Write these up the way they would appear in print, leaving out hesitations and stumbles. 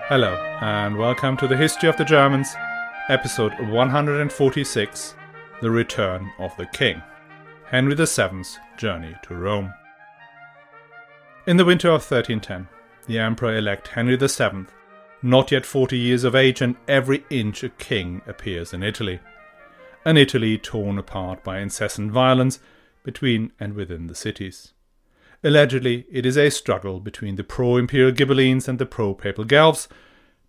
Hello, and welcome to the History of the Germans, episode 146, The Return of the King, Henry VII's Journey to Rome. In the winter of 1310, the Emperor-elect Henry VII, not yet 40 years of age and every inch a king, appears in Italy. An Italy torn apart by incessant violence between and within the cities. Allegedly, it is a struggle between the pro-imperial Ghibellines and the pro-papal Guelphs,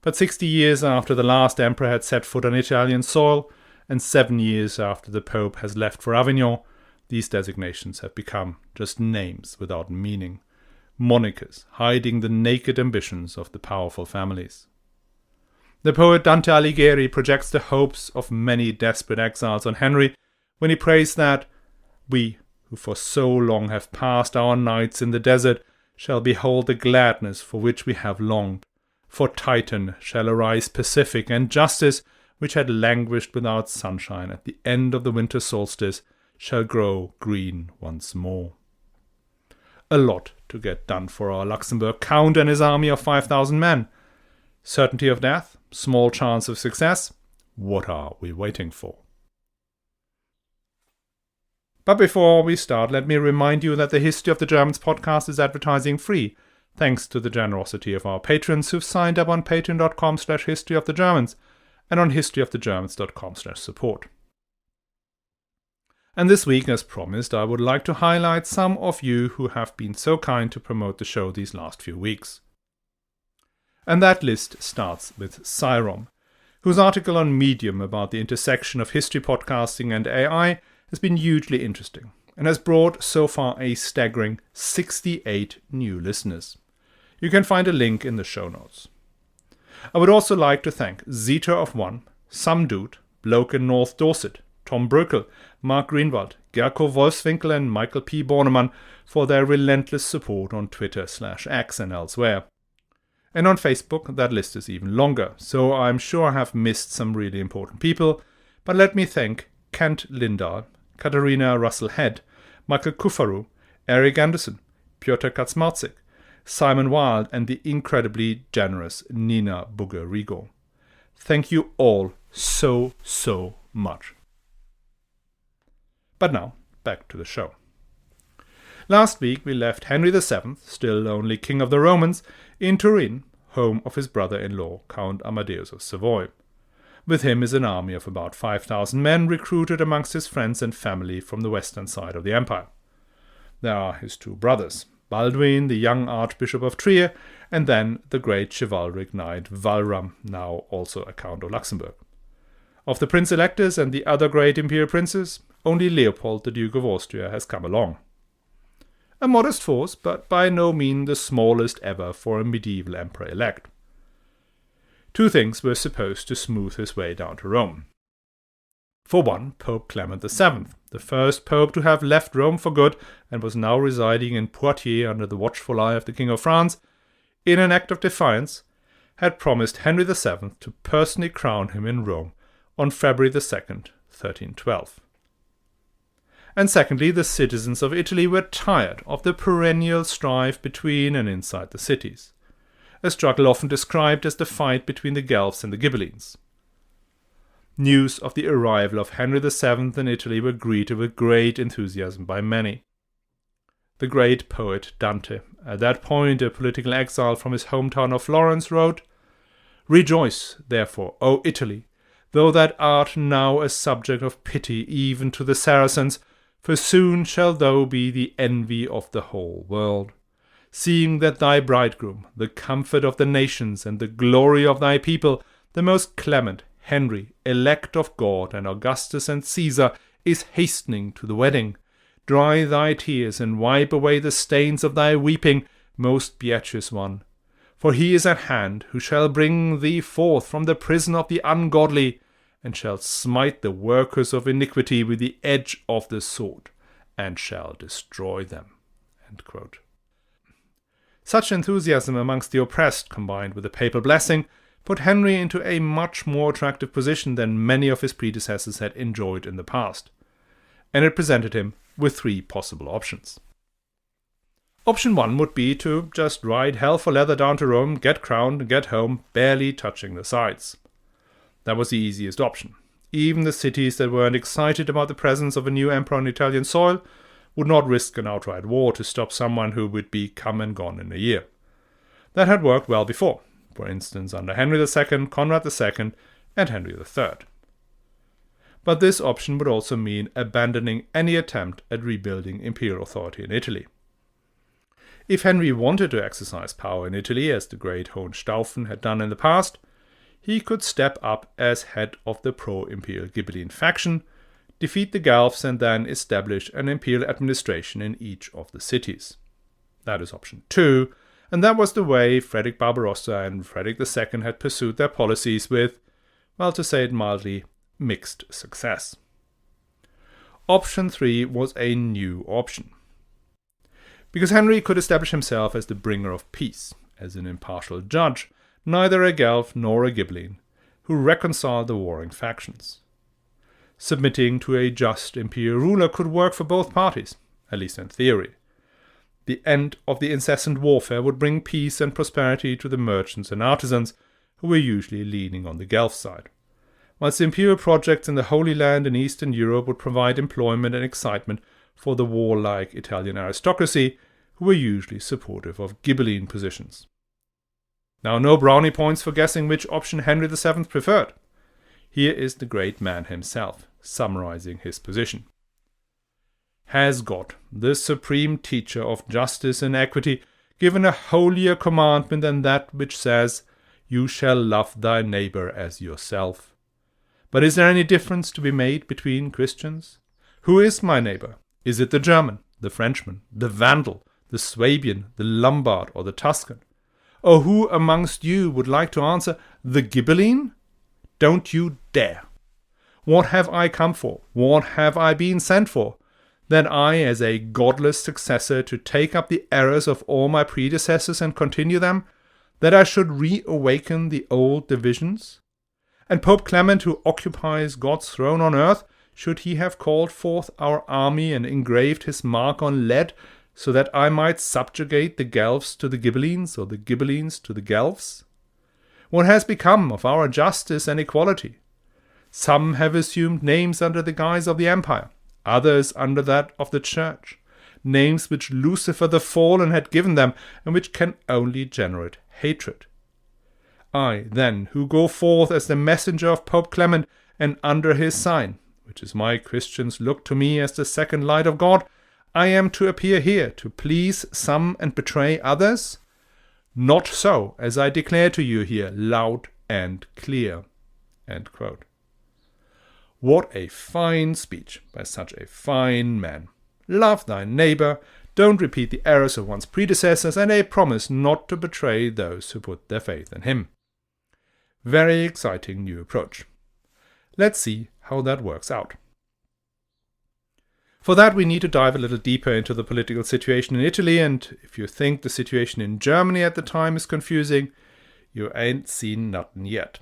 but 60 years after the last emperor had set foot on Italian soil, and 7 years after the Pope has left for Avignon, these designations have become just names without meaning, monikers hiding the naked ambitions of the powerful families. The poet Dante Aligheri projects the hopes of many desperate exiles on Henry when he prays that we, who for so long have passed our nights in the desert, shall behold the gladness for which we have longed. For Titan shall arise pacific, and justice, which had languished without sunshine at the end of the winter solstice, shall grow green once more. A lot to get done for our Luxembourg Count and his army of 5,000 men. Certainty of death, small chance of success. What are we waiting for? But before we start, let me remind you that the History of the Germans podcast is advertising free, thanks to the generosity of our patrons who've signed up on patreon.com/historyofthegermans and on historyofthegermans.com/support. And this week, as promised, I would like to highlight some of you who have been so kind to promote the show these last few weeks. And that list starts with Cyrom, whose article on Medium about the intersection of history podcasting and AI has been hugely interesting and has brought so far a staggering 68 new listeners. You can find a link in the show notes. I would also like to thank Zeta of One, Some Dude, Bloke in North Dorset, Tom Bröckel, Mark Greenwald, Gerko Wolfswinkel and Michael P. Bornemann for their relentless support on Twitter/X and elsewhere. And on Facebook, that list is even longer, so I'm sure I have missed some really important people, but let me thank Kent Lindahl, Katharina Russell-Head, Michael Kufaru, Eric Anderson, Piotr Kaczmarczyk, Simon Wilde, and the incredibly generous Nina Bugger-Rigo. Thank you all so much. But now, back to the show. Last week we left Henry VII, still only King of the Romans, in Turin, home of his brother-in-law, Count Amadeus of Savoy. With him is an army of about 5,000 men recruited amongst his friends and family from the western side of the empire. There are his two brothers, Baldwin, the young Archbishop of Trier, and then the great chivalric knight Walram, now also a Count of Luxembourg. Of the prince-electors and the other great imperial princes, only Leopold, the Duke of Austria, has come along. A modest force, but by no means the smallest ever for a medieval emperor-elect. Two things were supposed to smooth his way down to Rome. For one, Pope Clement VII, the first pope to have left Rome for good and was now residing in Poitiers under the watchful eye of the King of France, in an act of defiance, had promised Henry VII to personally crown him in Rome on February 2nd, 1312. And secondly, the citizens of Italy were tired of the perennial strife between and inside the cities, a struggle often described as the fight between the Guelphs and the Ghibellines. News of the arrival of Henry VII in Italy were greeted with great enthusiasm by many. The great poet Dante, at that point a political exile from his hometown of Florence, wrote, "Rejoice, therefore, O Italy, though that art now a subject of pity even to the Saracens, for soon shall thou be the envy of the whole world. Seeing that thy bridegroom, the comfort of the nations and the glory of thy people, the most clement, Henry, elect of God, and Augustus and Caesar, is hastening to the wedding. Dry thy tears and wipe away the stains of thy weeping, most beauteous one. For he is at hand, who shall bring thee forth from the prison of the ungodly, and shall smite the workers of iniquity with the edge of the sword, and shall destroy them." End quote. Such enthusiasm amongst the oppressed, combined with the papal blessing, put Henry into a much more attractive position than many of his predecessors had enjoyed in the past, and it presented him with three possible options. Option 1 would be to just ride hell for leather down to Rome, get crowned, and get home, barely touching the sides. That was the easiest option. Even the cities that weren't excited about the presence of a new emperor on Italian soil would not risk an outright war to stop someone who would be come and gone in a year. That had worked well before, for instance under Henry II, Conrad II, and Henry III. But this option would also mean abandoning any attempt at rebuilding imperial authority in Italy. If Henry wanted to exercise power in Italy, as the great Hohenstaufen had done in the past, he could step up as head of the pro-imperial Ghibelline faction, defeat the Guelphs, and then establish an imperial administration in each of the cities. That is option 2, and that was the way Frederick Barbarossa and Frederick II had pursued their policies with, well, to say it mildly, mixed success. Option 3 was a new option. Because Henry could establish himself as the bringer of peace, as an impartial judge, neither a Guelph nor a Ghibeline, who reconciled the warring factions. Submitting to a just imperial ruler could work for both parties, at least in theory. The end of the incessant warfare would bring peace and prosperity to the merchants and artisans, who were usually leaning on the Guelph side, whilst the imperial projects in the Holy Land and Eastern Europe would provide employment and excitement for the warlike Italian aristocracy, who were usually supportive of Ghibeline positions. Now, no brownie points for guessing which option Henry VII preferred. Here is the great man himself, summarizing his position. Has God, the supreme teacher of justice and equity, given a holier commandment than that which says, "You shall love thy neighbor as yourself"? But is there any difference to be made between Christians? Who is my neighbor? Is it the German, the Frenchman, the Vandal, the Swabian, the Lombard, or the Tuscan? Or who amongst you would like to answer, the Ghibeline? Don't you dare! What have I come for? What have I been sent for? That I, as a godless successor, to take up the errors of all my predecessors and continue them? That I should reawaken the old divisions? And Pope Clement, who occupies God's throne on earth, should he have called forth our army and engraved his mark on lead, so that I might subjugate the Guelphs to the Ghibellines, or the Ghibellines to the Guelphs? What has become of our justice and equality? Some have assumed names under the guise of the empire, others under that of the church, names which Lucifer the fallen had given them, and which can only generate hatred. I, then, who go forth as the messenger of Pope Clement, and under his sign, which is my Christians look to me as the second light of God, I am to appear here to please some and betray others? Not so, as I declare to you here, loud and clear. End quote. What a fine speech by such a fine man. Love thy neighbor, don't repeat the errors of one's predecessors, and a promise not to betray those who put their faith in him. Very exciting new approach. Let's see how that works out. For that, we need to dive a little deeper into the political situation in Italy, and if you think the situation in Germany at the time is confusing, you ain't seen nothing yet.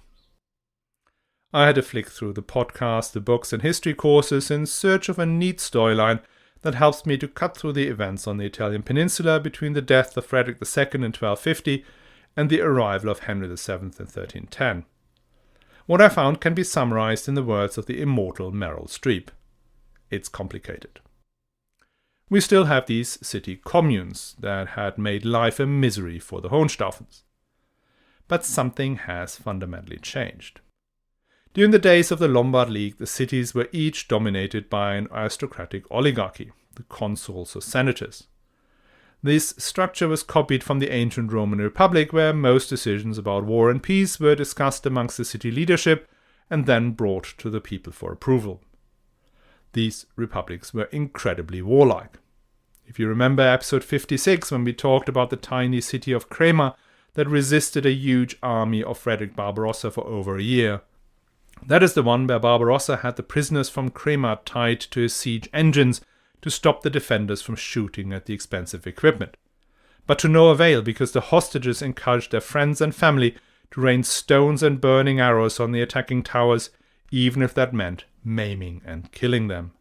I had to flick through the podcast, the books, and history courses in search of a neat storyline that helps me to cut through the events on the Italian peninsula between the death of Frederick II in 1250 and the arrival of Henry VII in 1310. What I found can be summarized in the words of the immortal Meryl Streep. It's complicated. We still have these city communes that had made life a misery for the Hohenstaufens. But something has fundamentally changed. During the days of the Lombard League, the cities were each dominated by an aristocratic oligarchy, the consuls or senators. This structure was copied from the ancient Roman Republic, where most decisions about war and peace were discussed amongst the city leadership and then brought to the people for approval. These republics were incredibly warlike. If you remember episode 56, when we talked about the tiny city of Crema that resisted a huge army of Frederick Barbarossa for over a year, that is the one where Barbarossa had the prisoners from Crema tied to his siege engines to stop the defenders from shooting at the expensive equipment. But to no avail, because the hostages encouraged their friends and family to rain stones and burning arrows on the attacking towers, even if that meant maiming and killing them.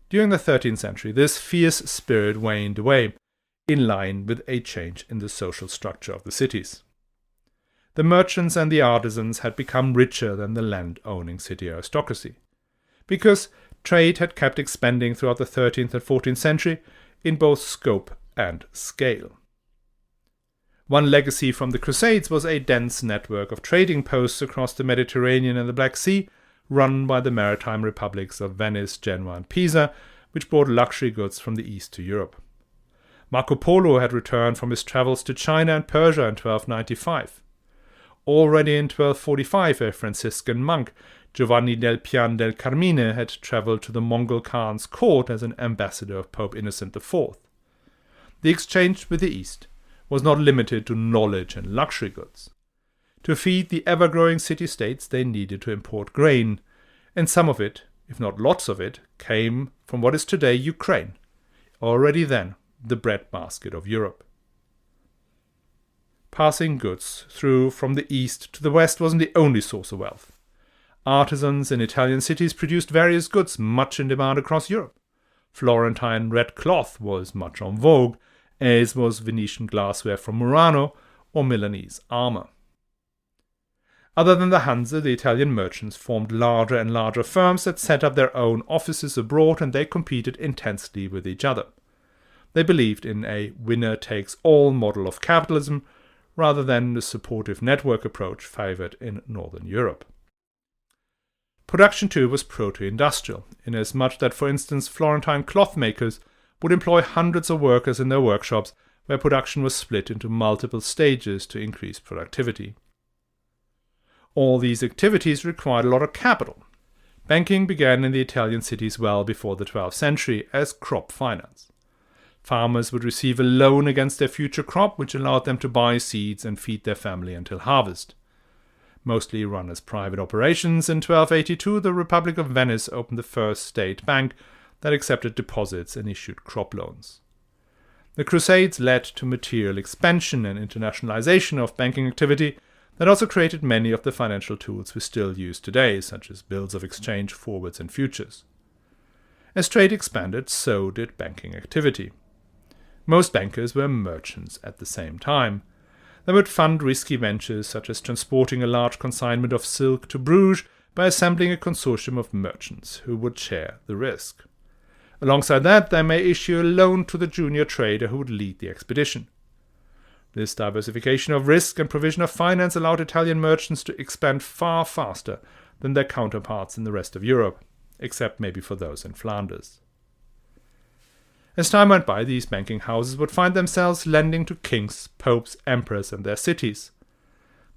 During the 13th century, this fierce spirit waned away, in line with a change in the social structure of the cities. The merchants and the artisans had become richer than the land-owning city aristocracy, because trade had kept expanding throughout the 13th and 14th century in both scope and scale. One legacy from the Crusades was a dense network of trading posts across the Mediterranean and the Black Sea, run by the maritime republics of Venice, Genoa, and Pisa, which brought luxury goods from the east to Europe. Marco Polo had returned from his travels to China and Persia in 1295. Already in 1245, a Franciscan monk, Giovanni del Pian del Carmine, had travelled to the Mongol Khan's court as an ambassador of Pope Innocent IV. The exchange with the East was not limited to knowledge and luxury goods. To feed the ever-growing city-states, they needed to import grain, and some of it, if not lots of it, came from what is today Ukraine, already then the breadbasket of Europe. Passing goods through from the east to the west wasn't the only source of wealth. Artisans in Italian cities produced various goods much in demand across Europe. Florentine red cloth was much en vogue, as was Venetian glassware from Murano or Milanese armour. Other than the Hanse, the Italian merchants formed larger and larger firms that set up their own offices abroad, and they competed intensely with each other. They believed in a winner-takes-all model of capitalism, rather than the supportive network approach favoured in Northern Europe. Production too was proto-industrial, inasmuch that, for instance, Florentine cloth makers would employ hundreds of workers in their workshops, where production was split into multiple stages to increase productivity. All these activities required a lot of capital. Banking began in the Italian cities well before the 12th century as crop finance. Farmers would receive a loan against their future crop, which allowed them to buy seeds and feed their family until harvest. Mostly run as private operations, in 1282 the Republic of Venice opened the first state bank that accepted deposits and issued crop loans. The Crusades led to material expansion and internationalization of banking activity that also created many of the financial tools we still use today, such as bills of exchange, forwards, and futures. As trade expanded, so did banking activity. Most bankers were merchants at the same time. They would fund risky ventures such as transporting a large consignment of silk to Bruges by assembling a consortium of merchants who would share the risk. Alongside that, they may issue a loan to the junior trader who would lead the expedition. This diversification of risk and provision of finance allowed Italian merchants to expand far faster than their counterparts in the rest of Europe, except maybe for those in Flanders. As time went by, these banking houses would find themselves lending to kings, popes, emperors, and their cities.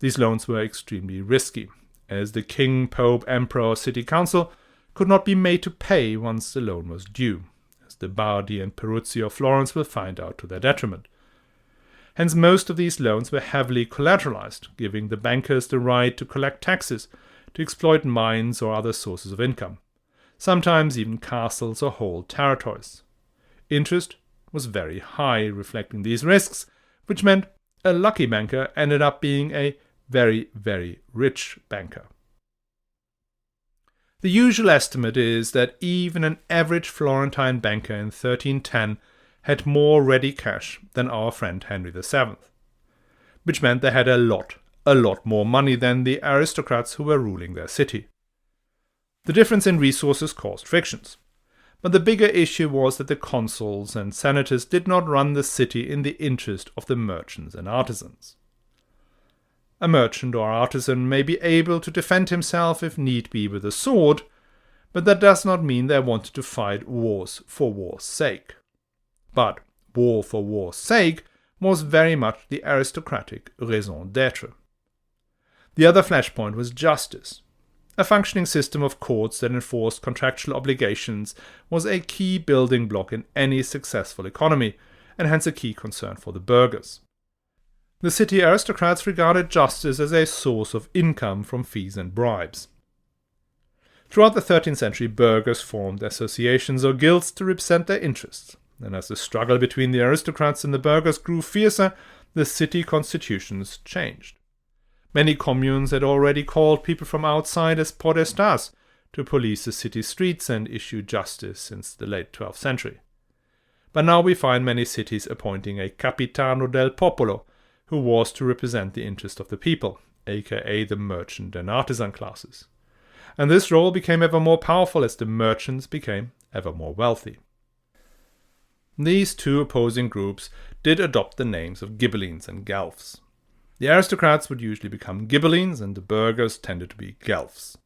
These loans were extremely risky, as the king, pope, emperor, or city council could not be made to pay once the loan was due, as the Bardi and Peruzzi of Florence will find out to their detriment. Hence most of these loans were heavily collateralized, giving the bankers the right to collect taxes, to exploit mines or other sources of income, sometimes even castles or whole territories. Interest was very high, reflecting these risks, which meant a lucky banker ended up being a very, very rich banker. The usual estimate is that even an average Florentine banker in 1310 had more ready cash than our friend Henry VII, which meant they had a lot more money than the aristocrats who were ruling their city. The difference in resources caused frictions, but the bigger issue was that the consuls and senators did not run the city in the interest of the merchants and artisans. A merchant or artisan may be able to defend himself if need be with a sword, but that does not mean they wanted to fight wars for war's sake. But war for war's sake was very much the aristocratic raison d'être. The other flashpoint was justice. A functioning system of courts that enforced contractual obligations was a key building block in any successful economy, and hence a key concern for the burghers. The city aristocrats regarded justice as a source of income from fees and bribes. Throughout the 13th century, burghers formed associations or guilds to represent their interests, and as the struggle between the aristocrats and the burghers grew fiercer, the city constitutions changed. Many communes had already called people from outside as podestas, to police the city streets and issue justice since the late 12th century. But now we find many cities appointing a capitano del popolo, who was to represent the interest of the people, aka the merchant and artisan classes. And this role became ever more powerful as the merchants became ever more wealthy. These two opposing groups did adopt the names of Ghibellines and Guelphs. The aristocrats would usually become Ghibellines and the burghers tended to be Guelphs.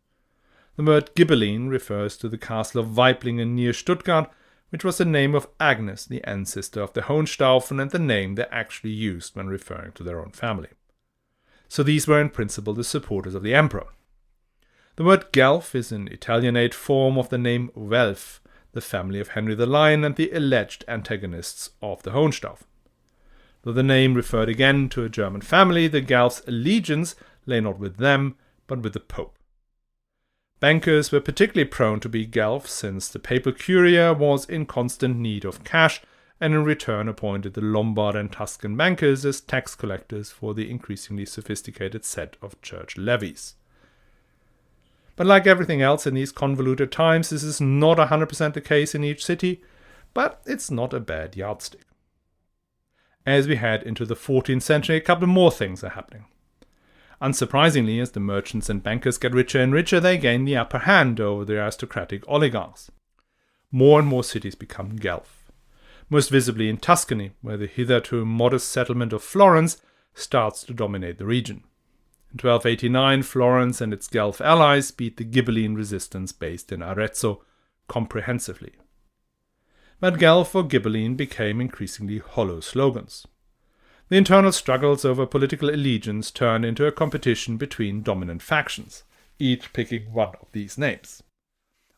The word Ghibelline refers to the castle of Weiblingen near Stuttgart, which was the name of Agnes, the ancestor of the Hohenstaufen, and the name they actually used when referring to their own family. So these were in principle the supporters of the emperor. The word Guelph is an Italianate form of the name Welf, the family of Henry the Lion and the alleged antagonists of the Hohenstaufen. Though the name referred again to a German family, the Guelphs' allegiance lay not with them, but with the Pope. Bankers were particularly prone to be Guelphs, since the papal curia was in constant need of cash and in return appointed the Lombard and Tuscan bankers as tax collectors for the increasingly sophisticated set of church levies. But like everything else in these convoluted times, this is not 100% the case in each city, but it's not a bad yardstick. As we head into the 14th century, a couple more things are happening. Unsurprisingly, as the merchants and bankers get richer and richer, they gain the upper hand over the aristocratic oligarchs. More and more cities become Guelph, most visibly in Tuscany, where the hitherto modest settlement of Florence starts to dominate the region. In 1289, Florence and its Guelph allies beat the Ghibelline resistance based in Arezzo comprehensively. But Guelph or Ghibelline became increasingly hollow slogans. The internal struggles over political allegiance turned into a competition between dominant factions, each picking one of these names.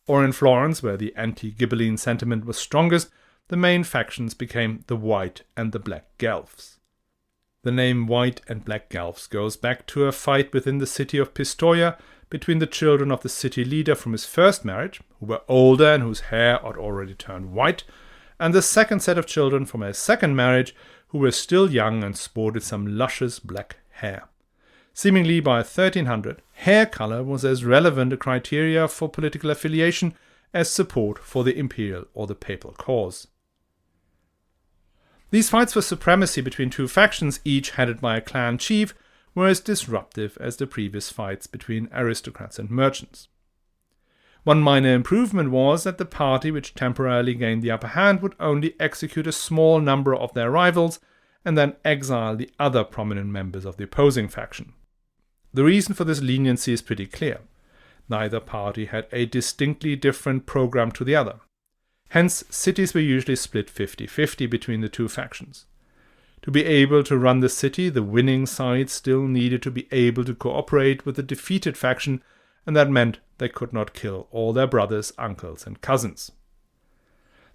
Or in Florence, where the anti-Ghibelline sentiment was strongest, the main factions became the White and the Black Guelphs. The name White and Black Guelphs goes back to a fight within the city of Pistoia between the children of the city leader from his first marriage, who were older and whose hair had already turned white, and the second set of children from a second marriage, who were still young and sported some luscious black hair. Seemingly by 1300, hair color was as relevant a criteria for political affiliation as support for the imperial or the papal cause. These fights for supremacy between two factions, each headed by a clan chief, were as disruptive as the previous fights between aristocrats and merchants. One minor improvement was that the party which temporarily gained the upper hand would only execute a small number of their rivals and then exile the other prominent members of the opposing faction. The reason for this leniency is pretty clear. Neither party had a distinctly different program to the other. Hence, cities were usually split 50-50 between the two factions. To be able to run the city, the winning side still needed to be able to cooperate with the defeated faction, and that meant they could not kill all their brothers, uncles, and cousins.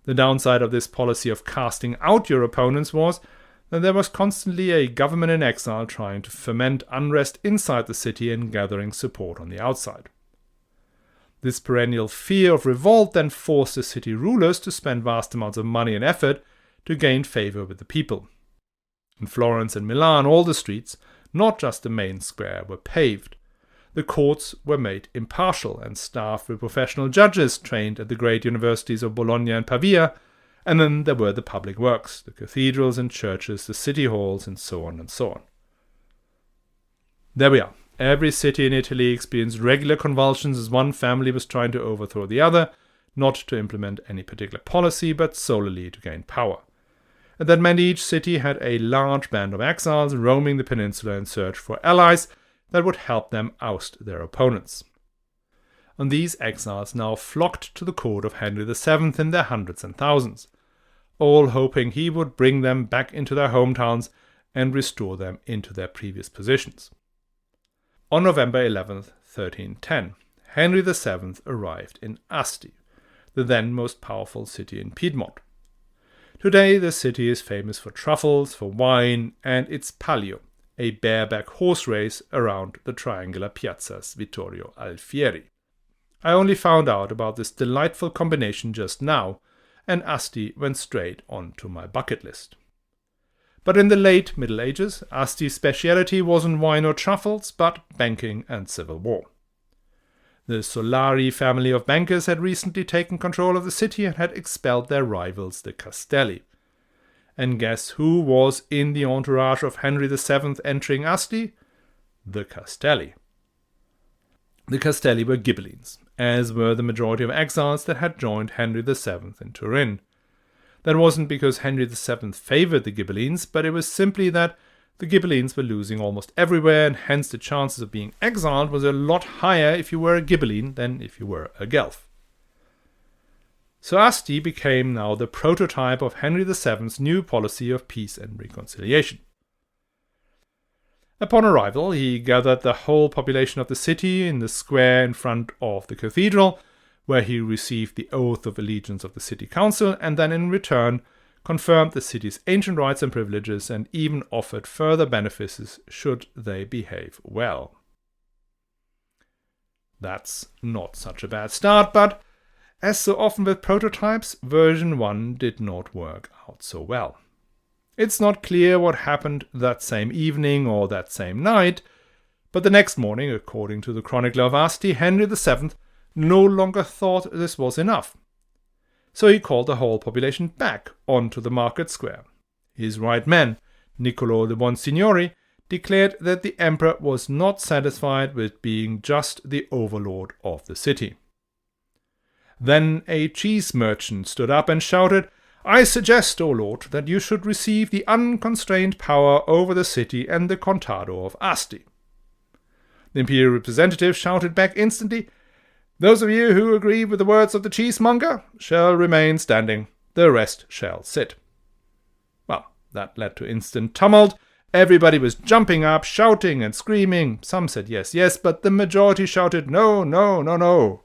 The downside of this policy of casting out your opponents was that there was constantly a government in exile trying to foment unrest inside the city and gathering support on the outside. This perennial fear of revolt then forced the city rulers to spend vast amounts of money and effort to gain favor with the people. In Florence and Milan, all the streets, not just the main square, were paved. The courts were made impartial and staffed with professional judges trained at the great universities of Bologna and Pavia, and then there were the public works, the cathedrals and churches, the city halls, and so on and so on. There we are. Every city in Italy experienced regular convulsions as one family was trying to overthrow the other, not to implement any particular policy, but solely to gain power. And that meant each city had a large band of exiles roaming the peninsula in search for allies that would help them oust their opponents. And these exiles now flocked to the court of Henry VII in their hundreds and thousands, all hoping he would bring them back into their hometowns and restore them into their previous positions. On November 11th, 1310, Henry VII arrived in Asti, the then most powerful city in Piedmont. Today the city is famous for truffles, for wine, and its palio, a bareback horse race around the triangular piazzas Vittorio Alfieri. I only found out about this delightful combination just now, and Asti went straight onto my bucket list. But in the late Middle Ages, Asti's speciality wasn't wine or truffles, but banking and civil war. The Solari family of bankers had recently taken control of the city and had expelled their rivals, the Castelli. And guess who was in the entourage of Henry VII entering Asti? The Castelli. The Castelli were Ghibellines, as were the majority of exiles that had joined Henry VII in Turin. That wasn't because Henry VII favoured the Ghibellines, but it was simply that the Ghibellines were losing almost everywhere, and hence the chances of being exiled was a lot higher if you were a Ghibelline than if you were a Guelph. So Asti became now the prototype of Henry VII's new policy of peace and reconciliation. Upon arrival, he gathered the whole population of the city in the square in front of the cathedral, where he received the oath of allegiance of the city council, and then in return confirmed the city's ancient rights and privileges, and even offered further benefits should they behave well. That's not such a bad start, but as so often with prototypes, version 1 did not work out so well. It's not clear what happened that same evening or that same night, but the next morning, according to the chronicler of Asti, Henry VII no longer thought this was enough. So he called the whole population back onto the market square. His right man, Niccolo de Monsignori, declared that the emperor was not satisfied with being just the overlord of the city. Then a cheese merchant stood up and shouted, "I suggest, O Lord, that you should receive the unconstrained power over the city and the contado of Asti." The imperial representative shouted back instantly, "Those of you who agree with the words of the cheesemonger shall remain standing. The rest shall sit." Well, that led to instant tumult. Everybody was jumping up, shouting and screaming. Some said yes, yes, but the majority shouted no, no, no, no.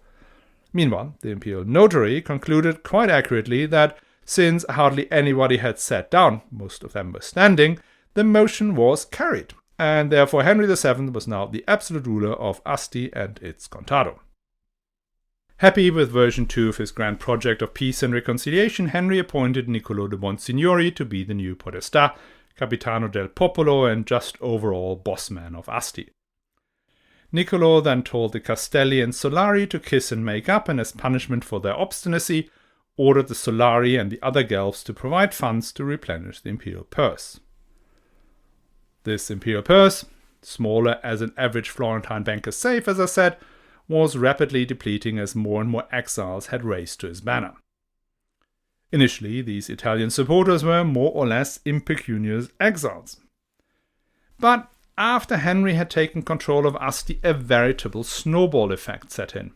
Meanwhile, the imperial notary concluded quite accurately that since hardly anybody had sat down, most of them were standing, the motion was carried, and therefore Henry VII was now the absolute ruler of Asti and its contado. Happy with version 2 of his grand project of peace and reconciliation, Henry appointed Niccolo de Monsignori to be the new podestà, Capitano del Popolo, and just overall bossman of Asti. Niccolo then told the Castelli and Solari to kiss and make up, and as punishment for their obstinacy, ordered the Solari and the other Guelphs to provide funds to replenish the imperial purse. This imperial purse, smaller as an average Florentine banker's safe, as I said, was rapidly depleting as more and more exiles had raised to his banner. Initially, these Italian supporters were more or less impecunious exiles. But after Henry had taken control of Asti, a veritable snowball effect set in.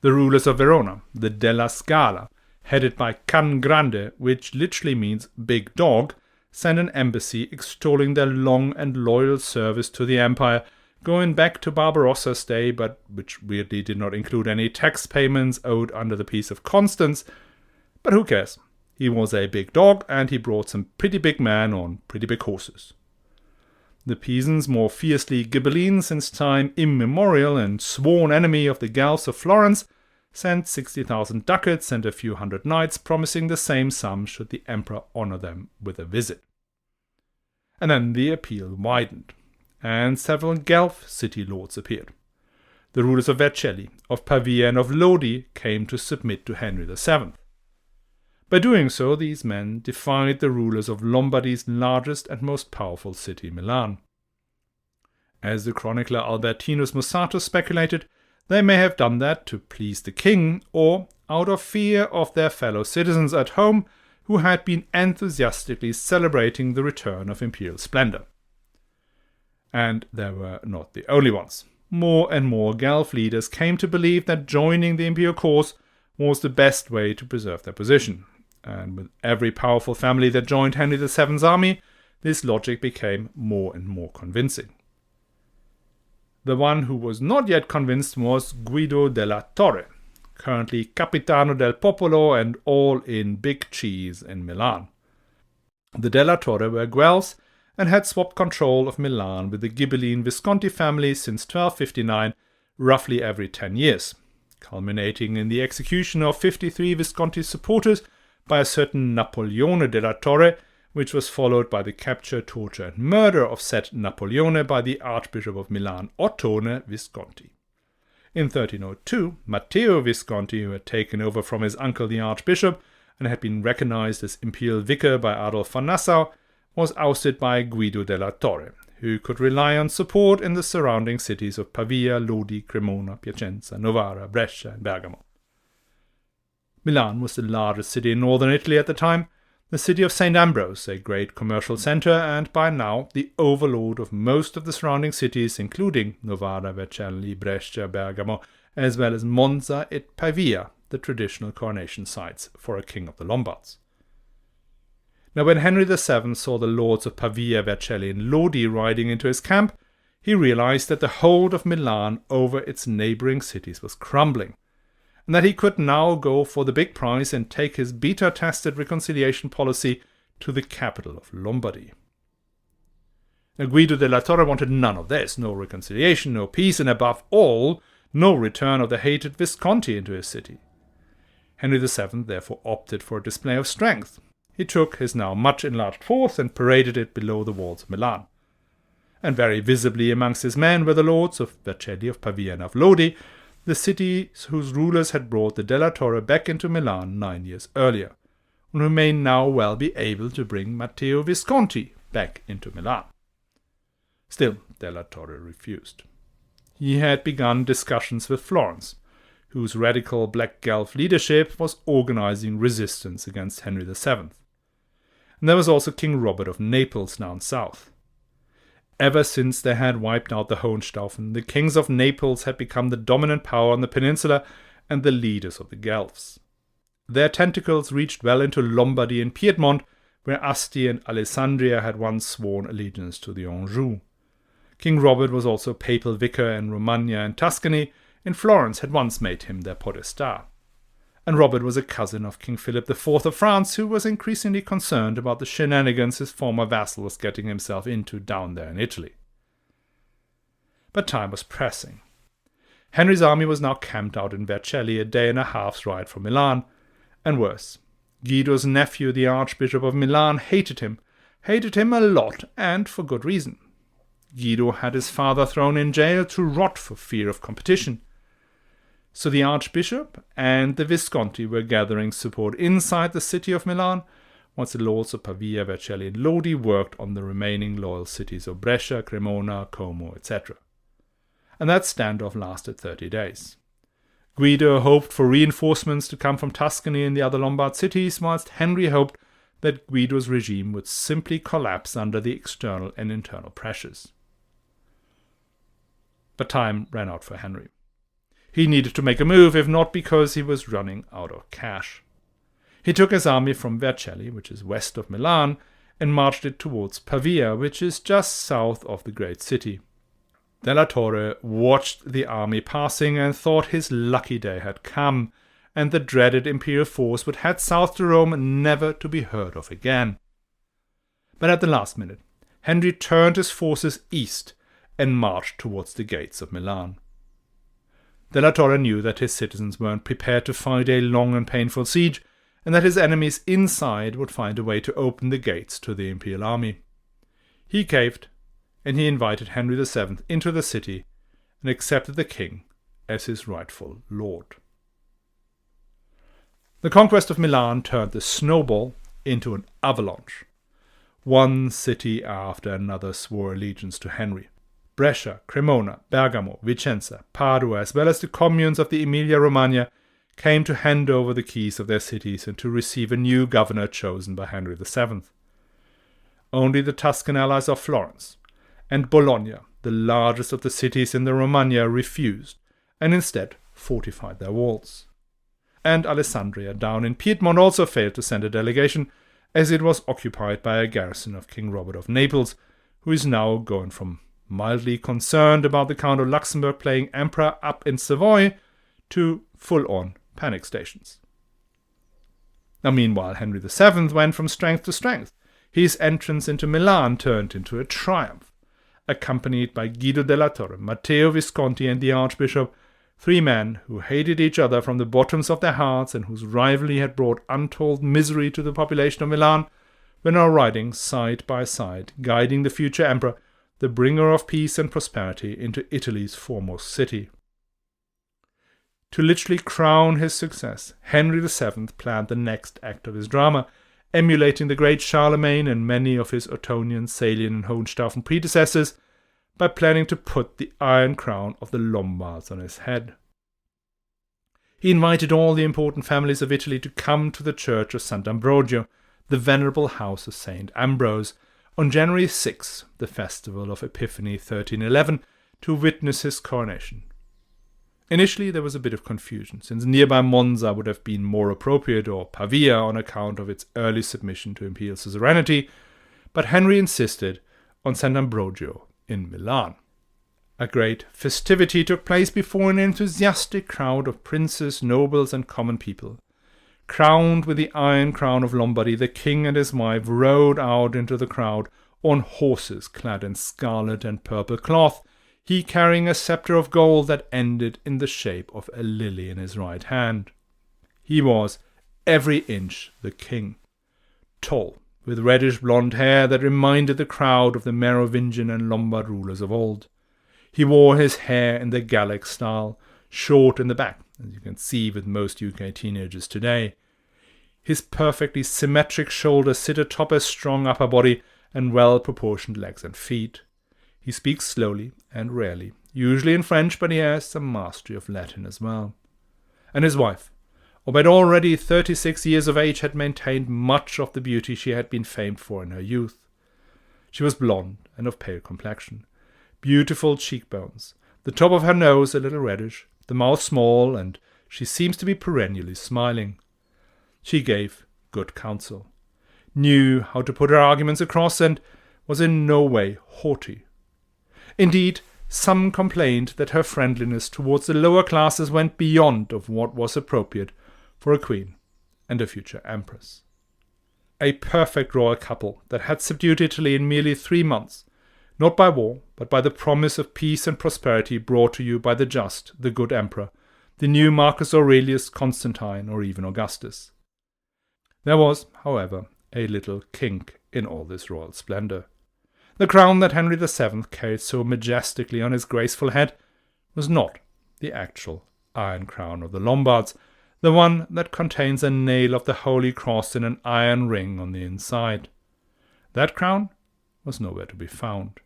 The rulers of Verona, the Della Scala, headed by Can Grande, which literally means big dog, sent an embassy extolling their long and loyal service to the empire, going back to Barbarossa's day, but which weirdly did not include any tax payments owed under the Peace of Constance. But who cares? He was a big dog, and he brought some pretty big men on pretty big horses. The Pisans, more fiercely Ghibelline since time immemorial and sworn enemy of the Guelphs of Florence, sent 60,000 ducats and a few hundred knights, promising the same sum should the emperor honor them with a visit. And then the appeal widened, and several Guelph city lords appeared. The rulers of Vercelli, of Pavia, and of Lodi came to submit to Henry VII. By doing so, these men defied the rulers of Lombardy's largest and most powerful city, Milan. As the chronicler Albertinus Mussatus speculated, they may have done that to please the king, or out of fear of their fellow citizens at home who had been enthusiastically celebrating the return of imperial splendor. And they were not the only ones. More and more Guelph leaders came to believe that joining the imperial cause was the best way to preserve their position. And with every powerful family that joined Henry VII's army, this logic became more and more convincing. The one who was not yet convinced was Guido della Torre, currently Capitano del Popolo and all in big cheese in Milan. The della Torre were Guelphs and had swapped control of Milan with the Ghibelline Visconti family since 1259, roughly every 10 years, culminating in the execution of 53 Visconti supporters by a certain Napoleone della Torre, which was followed by the capture, torture, and murder of said Napoleone by the Archbishop of Milan, Ottone Visconti. In 1302, Matteo Visconti, who had taken over from his uncle the archbishop and had been recognized as imperial vicar by Adolf von Nassau, was ousted by Guido della Torre, who could rely on support in the surrounding cities of Pavia, Lodi, Cremona, Piacenza, Novara, Brescia, and Bergamo. Milan was the largest city in northern Italy at the time, the city of St. Ambrose, a great commercial centre, and by now the overlord of most of the surrounding cities, including Novara, Vercelli, Brescia, Bergamo, as well as Monza and Pavia, the traditional coronation sites for a king of the Lombards. Now, when Henry VII saw the lords of Pavia, Vercelli, and Lodi riding into his camp, he realized that the hold of Milan over its neighboring cities was crumbling, and that he could now go for the big prize and take his beta-tested reconciliation policy to the capital of Lombardy. Now, Guido della Torre wanted none of this, no reconciliation, no peace, and above all, no return of the hated Visconti into his city. Henry VII therefore opted for a display of strength. He took his now much enlarged force and paraded it below the walls of Milan. And very visibly amongst his men were the lords of Vercelli, of Pavia, and of Lodi, the cities whose rulers had brought the Della Torre back into Milan 9 years earlier, and who may now well be able to bring Matteo Visconti back into Milan. Still, Della Torre refused. He had begun discussions with Florence, whose radical Black Guelph leadership was organizing resistance against Henry VII. And there was also King Robert of Naples down south. Ever since they had wiped out the Hohenstaufen, the kings of Naples had become the dominant power on the peninsula and the leaders of the Guelphs. Their tentacles reached well into Lombardy and Piedmont, where Asti and Alessandria had once sworn allegiance to the Anjou. King Robert was also papal vicar in Romagna and Tuscany, and Florence had once made him their podestat. And Robert was a cousin of King Philip IV of France, who was increasingly concerned about the shenanigans his former vassal was getting himself into down there in Italy. But time was pressing. Henry's army was now camped out in Vercelli, a day and a half's ride from Milan, and worse, Guido's nephew, the Archbishop of Milan, hated him a lot, and for good reason. Guido had his father thrown in jail to rot for fear of competition. So the Archbishop and the Visconti were gathering support inside the city of Milan, once the lords of Pavia, Vercelli, and Lodi worked on the remaining loyal cities of Brescia, Cremona, Como, etc. And that standoff lasted 30 days. Guido hoped for reinforcements to come from Tuscany and the other Lombard cities, whilst Henry hoped that Guido's regime would simply collapse under the external and internal pressures. But time ran out for Henry. He needed to make a move, if not because he was running out of cash. He took his army from Vercelli, which is west of Milan, and marched it towards Pavia, which is just south of the great city. Della Torre watched the army passing and thought his lucky day had come, and the dreaded imperial force would head south to Rome, never to be heard of again. But at the last minute, Henry turned his forces east and marched towards the gates of Milan. Della Torre knew that his citizens weren't prepared to fight a long and painful siege, and that his enemies inside would find a way to open the gates to the imperial army. He caved, and he invited Henry VII into the city and accepted the king as his rightful lord. The conquest of Milan turned the snowball into an avalanche. One city after another swore allegiance to Henry. Brescia, Cremona, Bergamo, Vicenza, Padua, as well as the communes of the Emilia-Romagna, came to hand over the keys of their cities and to receive a new governor chosen by Henry VII. Only the Tuscan allies of Florence and Bologna, the largest of the cities in the Romagna, refused, and instead fortified their walls. And Alessandria, down in Piedmont, also failed to send a delegation, as it was occupied by a garrison of King Robert of Naples, who is now going from mildly concerned about the Count of Luxembourg playing emperor up in Savoy to full-on panic stations. Now meanwhile, Henry VII went from strength to strength. His entrance into Milan turned into a triumph. Accompanied by Guido della Torre, Matteo Visconti, and the Archbishop, 3 men who hated each other from the bottoms of their hearts and whose rivalry had brought untold misery to the population of Milan, were now riding side by side, guiding the future emperor, the bringer of peace and prosperity, into Italy's foremost city. To literally crown his success, Henry VII planned the next act of his drama, emulating the great Charlemagne and many of his Ottonian, Salian and Hohenstaufen predecessors, by planning to put the iron crown of the Lombards on his head. He invited all the important families of Italy to come to the church of Sant'Ambrogio, the venerable house of St. Ambrose, on January 6, the festival of Epiphany 1311, to witness his coronation. Initially there was a bit of confusion, since nearby Monza would have been more appropriate, or Pavia on account of its early submission to imperial suzerainty, but Henry insisted on Sant'Ambrogio in Milan. A great festivity took place before an enthusiastic crowd of princes, nobles and common people. Crowned with the iron crown of Lombardy, the king and his wife rode out into the crowd on horses clad in scarlet and purple cloth, he carrying a sceptre of gold that ended in the shape of a lily in his right hand. He was every inch the king. Tall, with reddish blonde hair that reminded the crowd of the Merovingian and Lombard rulers of old. He wore his hair in the Gallic style, short in the back, as you can see with most UK teenagers today. His perfectly symmetric shoulders sit atop a strong upper body and well-proportioned legs and feet. He speaks slowly and rarely, usually in French, but he has some mastery of Latin as well. And his wife, albeit already 36 years of age, had maintained much of the beauty she had been famed for in her youth. She was blonde and of pale complexion, beautiful cheekbones, the top of her nose a little reddish, the mouth small, and she seems to be perennially smiling. She gave good counsel, knew how to put her arguments across, and was in no way haughty. Indeed, some complained that her friendliness towards the lower classes went beyond of what was appropriate for a queen and a future empress. A perfect royal couple that had subdued Italy in merely 3 months, not by war, but by the promise of peace and prosperity brought to you by the just, the good emperor, the new Marcus Aurelius, Constantine, or even Augustus. There was, however, a little kink in all this royal splendor. The crown that Henry VII carried so majestically on his graceful head was not the actual iron crown of the Lombards, the one that contains a nail of the Holy Cross in an iron ring on the inside. That crown was nowhere to be found.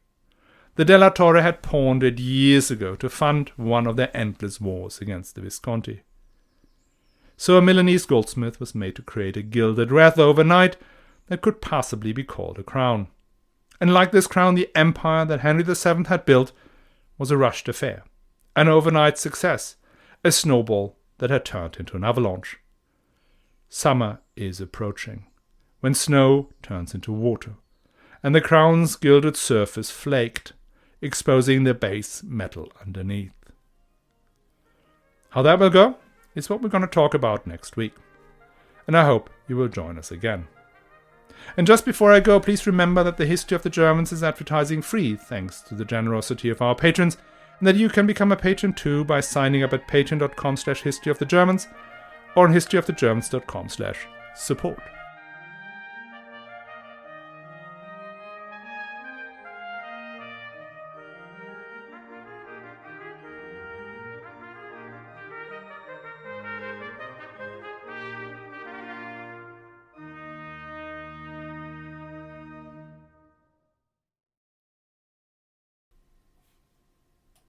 The Della Torre had pawned it years ago to fund one of their endless wars against the Visconti. So a Milanese goldsmith was made to create a gilded wreath overnight that could passably be called a crown. And like this crown, the empire that Henry VII had built was a rushed affair, an overnight success, a snowball that had turned into an avalanche. Summer is approaching, when snow turns into water, and the crown's gilded surface flaked, exposing the base metal underneath. How that will go is what we're going to talk about next week, and I hope you will join us again. And just before I go, please remember that the History of the Germans is advertising free thanks to the generosity of our patrons, and that you can become a patron too by signing up at patreon.com/historyofthegermans or on historyofthegermans.com/support.